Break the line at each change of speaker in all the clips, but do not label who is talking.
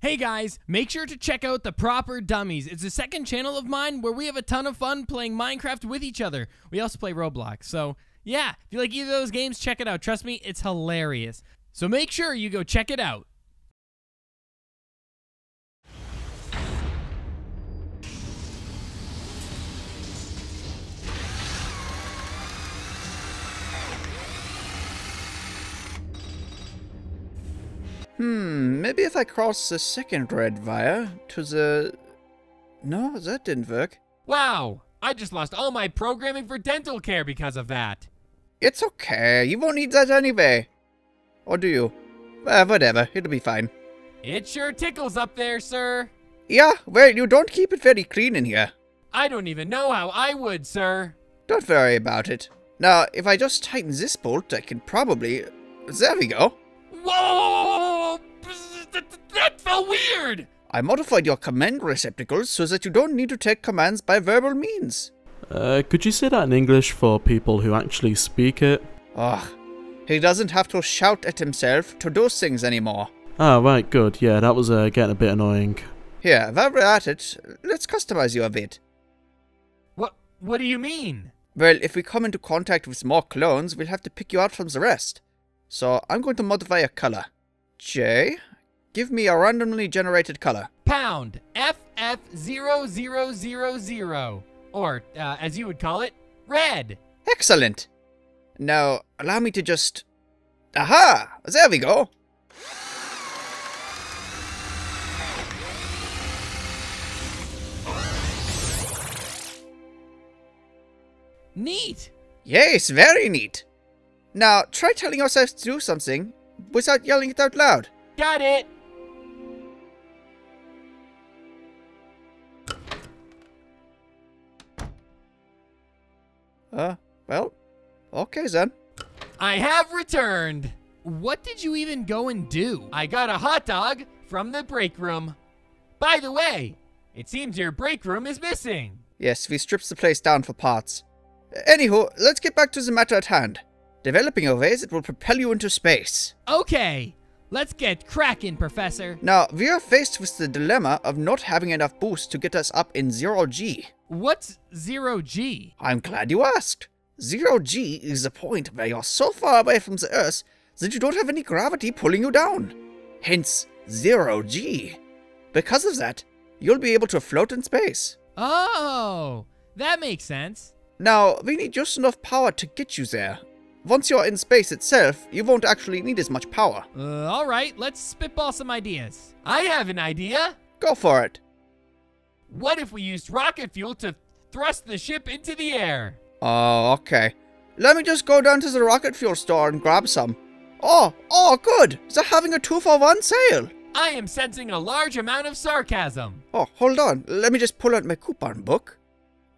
Hey guys, make sure to check out The Proper Dummies. It's a second channel of mine where we have a ton of fun playing Minecraft with each other. We also play Roblox, so yeah, if you like either of those games, check it out. Trust me, it's hilarious. So make sure you go check it out.
Maybe if I cross the second red wire to the... No, that didn't work.
Wow, I just lost all my programming for dental care because of that.
It's okay, you won't need that anyway. Or do you? Whatever, it'll be fine.
It sure tickles up there, sir.
Yeah, well, you don't keep it very clean in here.
I don't even know how I would, sir.
Don't worry about it. Now, if I just tighten this bolt, I can probably... There we go.
Whoa! That felt weird!
I modified your command receptacles so that you don't need to take commands by verbal means.
Could you say that in English for people who actually speak it?
Ugh. He doesn't have to shout at himself to do things anymore.
Ah, right, good. Yeah, that was getting a bit annoying.
Here, while we're at it, let's customize you a bit.
What do you mean?
Well, if we come into contact with more clones, we'll have to pick you out from the rest. So, I'm going to modify your color. J, give me a randomly generated color.
Pound FF0000. Or, as you would call it, red.
Excellent. Now, allow me to just... Aha! There we go.
Neat.
Yes, very neat. Now, try telling yourself to do something without yelling it out loud.
Got it.
Well, okay then.
I have returned. What did you even go and do? I got a hot dog from the break room. By the way, it seems your break room is missing.
Yes, we stripped the place down for parts. Anywho, let's get back to the matter at hand. Developing a ways that will propel you into space.
Okay, let's get cracking, Professor.
Now, we are faced with the dilemma of not having enough boost to get us up in 0G.
What's 0G?
I'm glad you asked. 0G is the point where you're so far away from the Earth that you don't have any gravity pulling you down. Hence, 0G. Because of that, you'll be able to float in space.
Oh, that makes sense.
Now, we need just enough power to get you there. Once you're in space itself, you won't actually need as much power.
Alright, let's spitball some ideas. I have an idea.
Go for it.
What if we used rocket fuel to thrust the ship into the air?
Oh, okay. Let me just go down to the rocket fuel store and grab some. Oh, good. They're having a 2-for-1 sale.
I am sensing a large amount of sarcasm.
Oh, hold on. Let me just pull out my coupon book.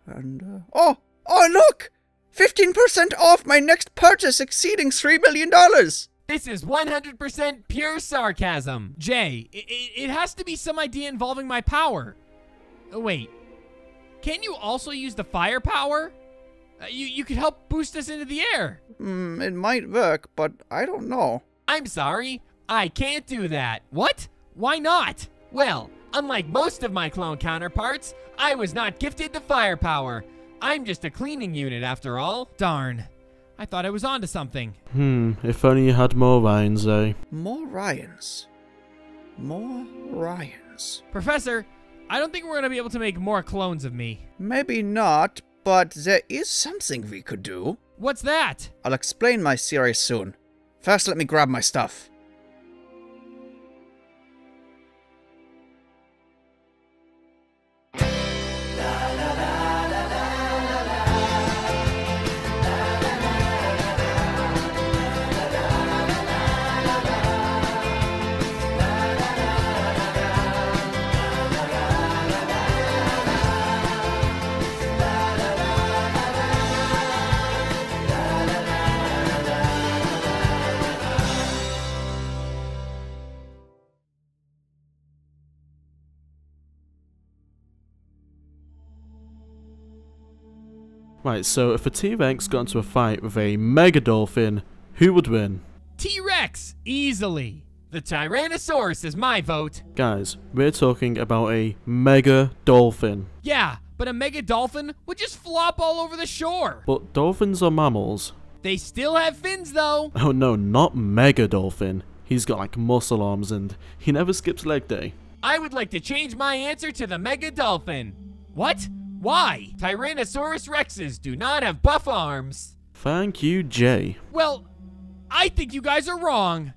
And, oh, look! 15% off my next purchase exceeding $3 million.
This is 100% pure sarcasm. Jay, it has to be some idea involving my power. Wait, can you also use the firepower? You could help boost us into the air.
It might work, but I don't know.
I'm sorry, I can't do that. What? Why not? Well, unlike most of my clone counterparts, I was not gifted the firepower. I'm just a cleaning unit after all. Darn. I thought I was onto something.
If only you had more Ryans, eh?
More Ryans. More Ryans.
Professor, I don't think we're going to be able to make more clones of me.
Maybe not, but there is something we could do.
What's that?
I'll explain my theory soon. First, let me grab my stuff.
Right, so if a T-Rex got into a fight with a Mega Dolphin, who would win?
T-Rex! Easily. The Tyrannosaurus is my vote.
Guys, we're talking about a mega dolphin.
Yeah, but a mega dolphin would just flop all over the shore.
But dolphins are mammals.
They still have fins, though.
Oh no, not mega dolphin. He's got like muscle arms and he never skips leg day.
I would like to change my answer to the mega dolphin. What? Why? Tyrannosaurus rexes do not have buff arms.
Thank you, Jay.
Well, I think you guys are wrong.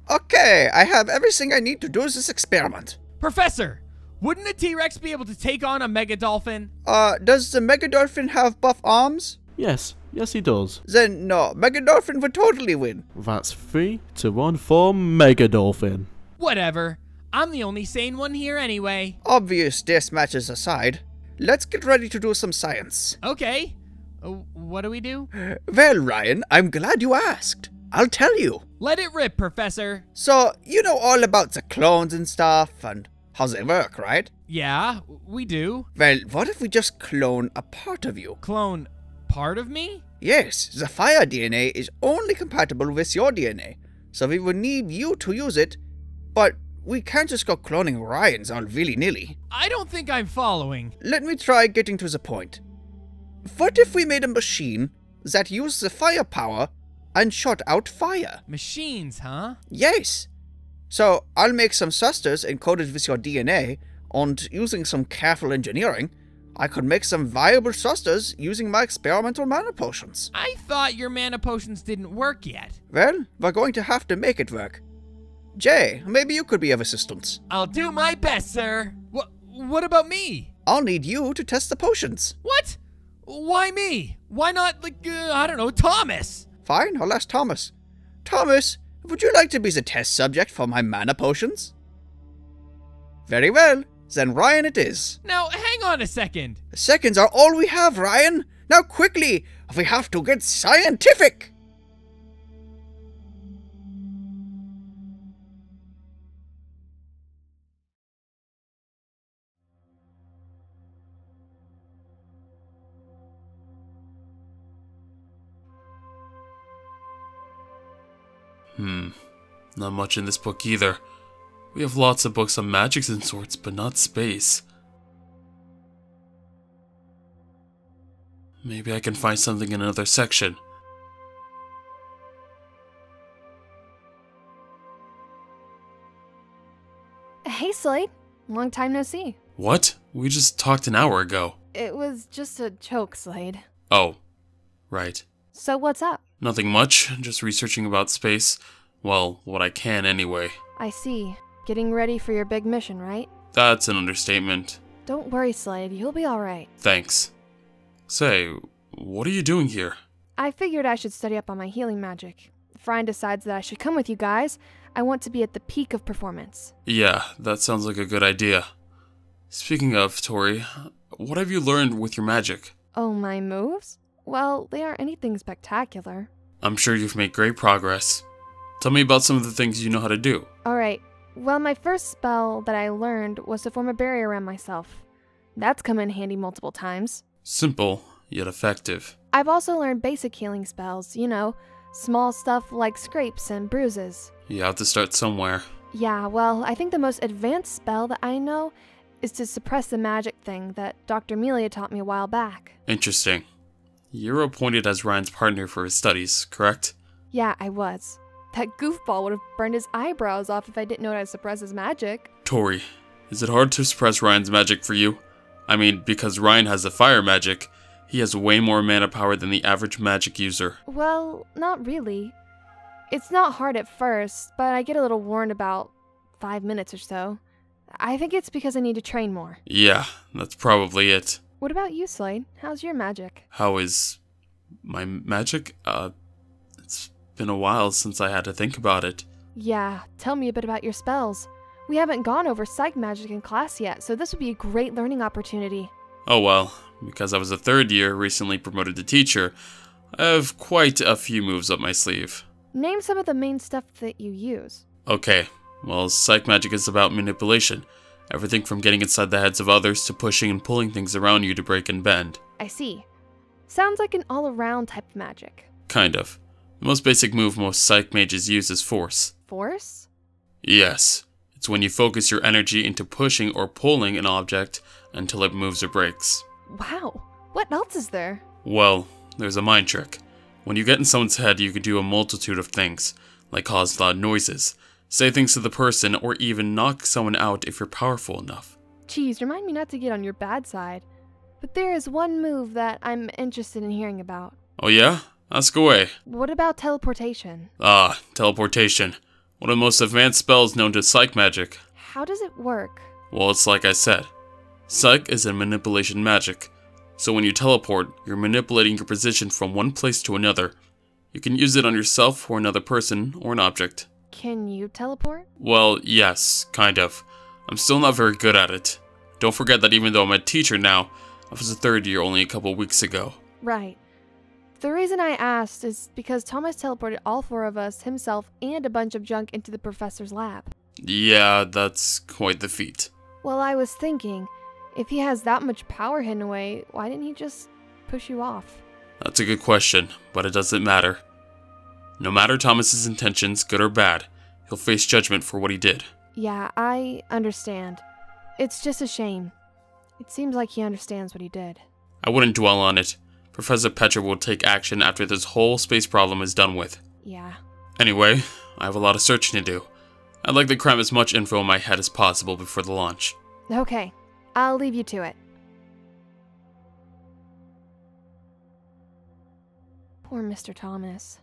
Okay, I have everything I need to do this experiment.
Professor, wouldn't a T-Rex be able to take on a mega dolphin?
Does the Megadolphin have buff arms?
Yes, he does.
Then no, Megadolphin would totally win.
That's 3-1 for mega dolphin.
Whatever. I'm the only sane one here anyway.
Obvious death matches aside, let's get ready to do some science.
Okay. What do we do?
Well, Ryan, I'm glad you asked. I'll tell you.
Let it rip, Professor.
So, you know all about the clones and stuff, and how they work, right?
Yeah, we do.
Well, what if we just clone a part of you?
Clone part of me?
Yes, the fire DNA is only compatible with your DNA, so we would need you to use it, but we can't just go cloning Ryan's all willy-nilly.
I don't think I'm following.
Let me try getting to the point. What if we made a machine that used the firepower and shot out fire?
Machines, huh?
Yes. So I'll make some susters encoded with your DNA, and using some careful engineering, I could make some viable susters using my experimental mana potions.
I thought your mana potions didn't work yet.
Well, we're going to have to make it work. Jay, maybe you could be of assistance.
I'll do my best, sir. What about me?
I'll need you to test the potions.
What? Why me? Why not, I don't know, Thomas?
Fine, I'll ask Thomas. Thomas, would you like to be the test subject for my mana potions? Very well, then Ryan it is.
Now, hang on a second.
Seconds are all we have, Ryan. Now quickly, we have to get scientific.
Not much in this book either. We have lots of books on magics and sorts, but not space. Maybe I can find something in another section.
Hey, Slade. Long time no see.
What? We just talked an hour ago.
It was just a joke, Slade.
Oh, right.
So what's up?
Nothing much, just researching about space. Well, what I can anyway.
I see. Getting ready for your big mission, right?
That's an understatement.
Don't worry, Slade. You'll be alright.
Thanks. Say, what are you doing here?
I figured I should study up on my healing magic. If Ryan decides that I should come with you guys, I want to be at the peak of performance.
Yeah, that sounds like a good idea. Speaking of, Tori, what have you learned with your magic?
Oh, my moves? Well, they aren't anything spectacular.
I'm sure you've made great progress. Tell me about some of the things you know how to do.
Alright, well, my first spell that I learned was to form a barrier around myself. That's come in handy multiple times.
Simple, yet effective.
I've also learned basic healing spells, you know, small stuff like scrapes and bruises.
You have to start somewhere.
Yeah, well, I think the most advanced spell that I know is to suppress the magic thing that Dr. Amelia taught me a while back.
Interesting. You're appointed as Ryan's partner for his studies, correct?
Yeah, I was. That goofball would have burned his eyebrows off if I didn't know how to suppress his magic.
Tori, is it hard to suppress Ryan's magic for you? I mean, because Ryan has the fire magic, he has way more mana power than the average magic user.
Well, not really. It's not hard at first, but I get a little worn about 5 minutes or so. I think it's because I need to train more.
Yeah, that's probably it.
What about you, Slade? How's your magic?
How is my magic? It's been a while since I had to think about it.
Yeah, tell me a bit about your spells. We haven't gone over psych magic in class yet, so this would be a great learning opportunity.
Oh well, because I was a third year, recently promoted to teacher, I have quite a few moves up my sleeve.
Name some of the main stuff that you use.
Okay, well, psych magic is about manipulation. Everything from getting inside the heads of others to pushing and pulling things around you to break and bend.
I see. Sounds like an all-around type of magic.
Kind of. The most basic move most psych mages use is force.
Force?
Yes. It's when you focus your energy into pushing or pulling an object until it moves or breaks.
Wow. What else is there?
Well, there's a mind trick. When you get in someone's head, you can do a multitude of things, like cause loud noises, say things to the person, or even knock someone out if you're powerful enough.
Geez, remind me not to get on your bad side. But there is one move that I'm interested in hearing about.
Oh yeah? Ask away.
What about teleportation?
Ah, teleportation. One of the most advanced spells known to psych magic.
How does it work?
Well, it's like I said. Psych is a manipulation magic. So when you teleport, you're manipulating your position from one place to another. You can use it on yourself or another person or an object.
Can you teleport?
Well, yes, kind of. I'm still not very good at it. Don't forget that even though I'm a teacher now, I was a third year only a couple weeks ago.
Right. The reason I asked is because Thomas teleported all 4 of us, himself, and a bunch of junk into the professor's lab.
Yeah, that's quite the feat.
Well, I was thinking, if he has that much power hidden away, why didn't he just push you off?
That's a good question, but it doesn't matter. No matter Thomas's intentions, good or bad, he'll face judgment for what he did.
Yeah, I understand. It's just a shame. It seems like he understands what he did.
I wouldn't dwell on it. Professor Petra will take action after this whole space problem is done with.
Yeah.
Anyway, I have a lot of searching to do. I'd like to cram as much info in my head as possible before the launch.
Okay, I'll leave you to it. Poor Mr. Thomas.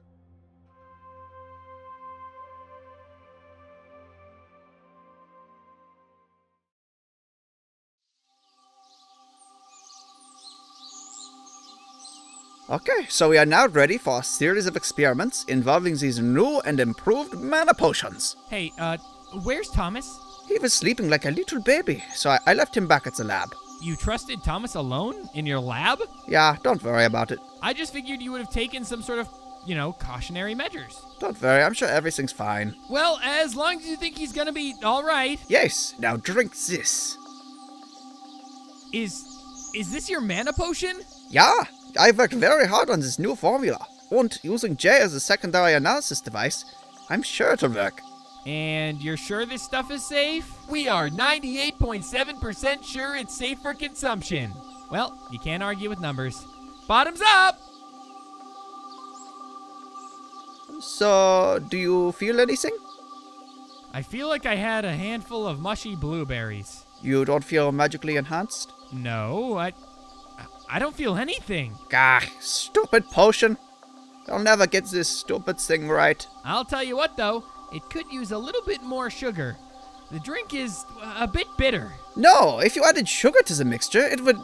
Okay, so we are now ready for a series of experiments involving these new and improved mana potions.
Hey, where's Thomas?
He was sleeping like a little baby, so I left him back at the lab.
You trusted Thomas alone in your lab?
Yeah, don't worry about it.
I just figured you would have taken some sort of, cautionary measures.
Don't worry, I'm sure everything's fine.
Well, as long as you think he's gonna be alright.
Yes, now drink this.
Is this your mana potion?
Yeah, I worked very hard on this new formula. And using J as a secondary analysis device, I'm sure it'll work.
And you're sure this stuff is safe? We are 98.7% sure it's safe for consumption. Well, you can't argue with numbers. Bottoms up!
So, do you feel anything?
I feel like I had a handful of mushy blueberries.
You don't feel magically enhanced?
No, I don't feel anything.
Gah, stupid potion. I'll never get this stupid thing right.
I'll tell you what, though. It could use a little bit more sugar. The drink is a bit bitter.
No, if you added sugar to the mixture, it would...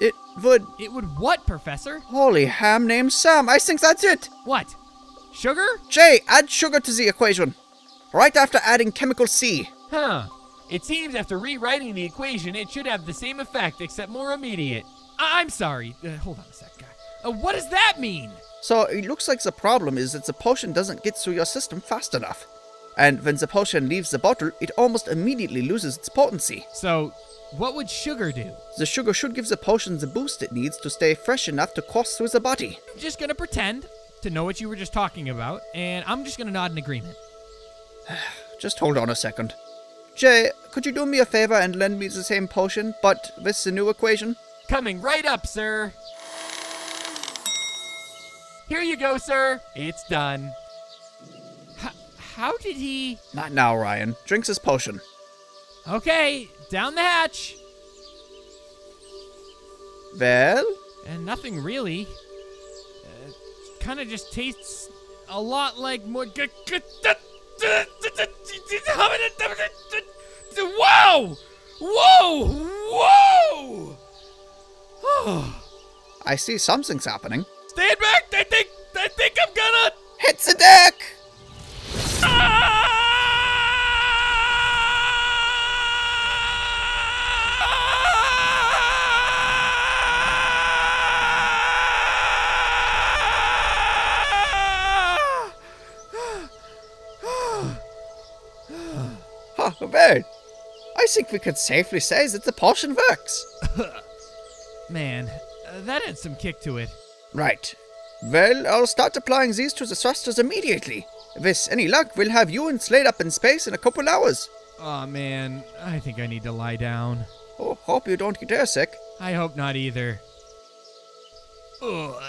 It
would what, Professor?
Holy ham named Sam, I think that's it.
What? Sugar?
Jay, add sugar to the equation. Right after adding chemical C.
Huh. It seems after rewriting the equation, it should have the same effect, except more immediate. I'm sorry. Hold on a sec. What does that mean?
So, it looks like the problem is that the potion doesn't get through your system fast enough. And when the potion leaves the bottle, it almost immediately loses its potency.
So, what would sugar do?
The sugar should give the potion the boost it needs to stay fresh enough to course through the body.
I'm just gonna pretend to know what you were just talking about, and I'm just gonna nod in agreement.
Just hold on a second. Jay, could you do me a favor and lend me the same potion, but with the new equation?
Coming right up, sir. Here you go, sir. It's done. How did he...
Not now, Ryan. Drinks his potion.
Okay, down the hatch.
Well?
And nothing really. Kind of just tastes a lot like more... Whoa! Whoa! Whoa!
I see something's happening.
Stand back! I think I'm gonna...
Hit the deck! Well, I think we could safely say that the potion works.
Man, that had some kick to it.
Right. Well, I'll start applying these to the thrusters immediately. With any luck, we'll have you and Slade up in space in a couple hours.
Aw, man, I think I need to lie down.
Oh, hope you don't get airsick.
I hope not either. Ugh.